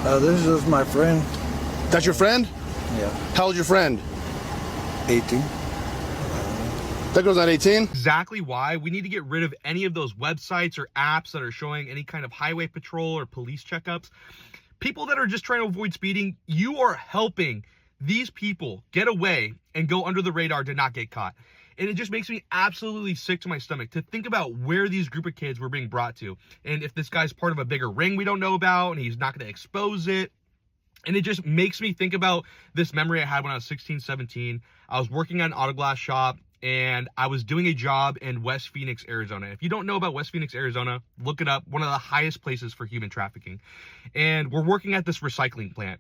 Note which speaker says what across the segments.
Speaker 1: This is my friend.
Speaker 2: That's your friend?
Speaker 1: Yeah.
Speaker 2: How old's your friend?
Speaker 1: 18.
Speaker 2: That girl's not 18?
Speaker 3: Exactly why we need to get rid of any of those websites or apps that are showing any kind of highway patrol or police checkups. People that are just trying to avoid speeding, you are helping these people get away and go under the radar to not get caught. And it just makes me absolutely sick to my stomach to think about where these group of kids were being brought to. And if this guy's part of a bigger ring we don't know about and he's not going to expose it. And it just makes me think about this memory I had when I was 16, 17. I was working at an auto glass shop and I was doing a job in West Phoenix, Arizona. If you don't know about West Phoenix, Arizona, look it up. One of the highest places for human trafficking. And we're working at this recycling plant.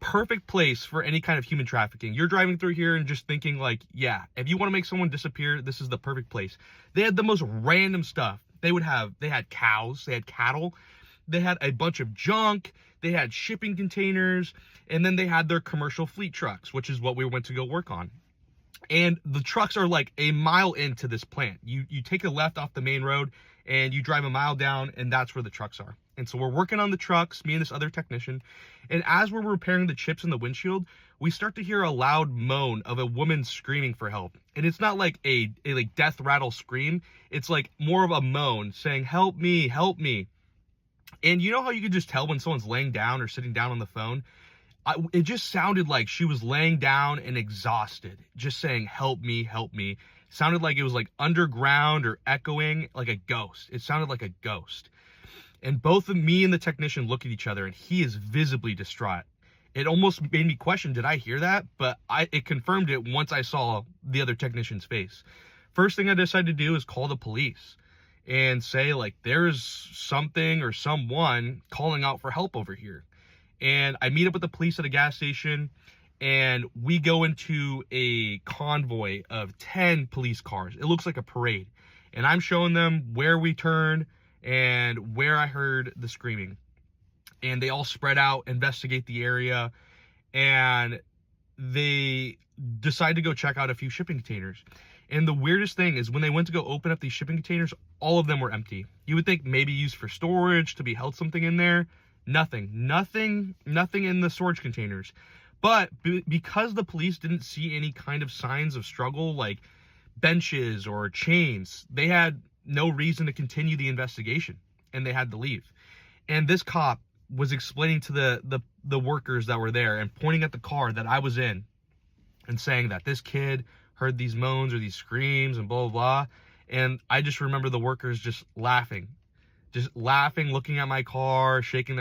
Speaker 3: Perfect place for any kind of human trafficking. You're driving through here and just thinking like, yeah, if you want to make someone disappear, this is the perfect place. They had the most random stuff. They had cows, they had cattle, they had a bunch of junk, they had shipping containers, and then they had their commercial fleet trucks, which is what we went to go work on. And the trucks are like a mile into this plant. You take a left off the main road and you drive a mile down and that's where the trucks are. And so we're working on the trucks, me and this other technician. And as we're repairing the chips in the windshield, we start to hear a loud moan of a woman screaming for help. And it's not like a like death rattle scream. It's like more of a moan saying, help me, help me. And you know how you can just tell when someone's laying down or sitting down on the phone? It just sounded like she was laying down and exhausted, just saying, help me, help me. It sounded like it was like underground or echoing like a ghost. It sounded like a ghost. And both of me and the technician look at each other and he is visibly distraught. It almost made me question, did I hear that? But it confirmed it once I saw the other technician's face. First thing I decided to do is call the police and say like, there's something or someone calling out for help over here. And I meet up with the police at a gas station and we go into a convoy of 10 police cars. It looks like a parade. And I'm showing them where we turn and where I heard the screaming. And they all spread out, investigate the area, and they decide to go check out a few shipping containers. And the weirdest thing is when they went to go open up these shipping containers, all of them were empty. You would think maybe used for storage, to be held something in there. Nothing in the storage containers. But because the police didn't see any kind of signs of struggle, like benches or chains, they had no reason to continue the investigation and they had to leave. And this cop was explaining to the workers that were there and pointing at the car that I was in and saying that this kid heard these moans or these screams and blah, blah, blah. And I just remember the workers just laughing, looking at my car, shaking their